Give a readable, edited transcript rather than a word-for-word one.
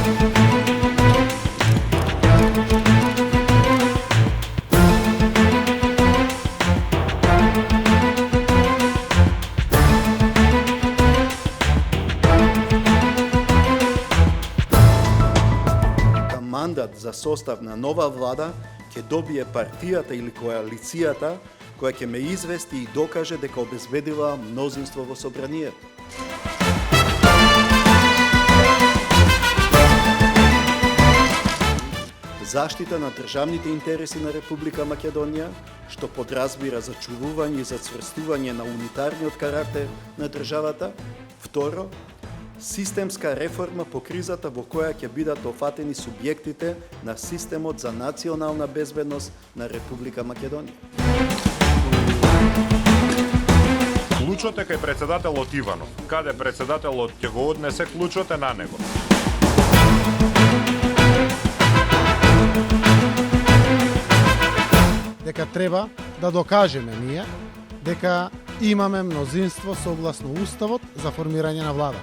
Мандат за состав на нова влада ќе добие партијата или коалицијата која ќе ме извести и докаже дека обезбедила мнозинство во собранието. Заштита на државните интереси на Република Македонија, што подразбира зачувување и зацврстување на унитарниот карактер на државата. Второ, системска реформа по кризата во која ќе бидат офатени субјектите на системот за национална безбедност на Република Македонија. Клучот е кај председателот Иванов. Каде председателот ќе го однесе клучот е на него. Дека треба да докажеме ние дека имаме мнозинство согласно Уставот за формирање на влада.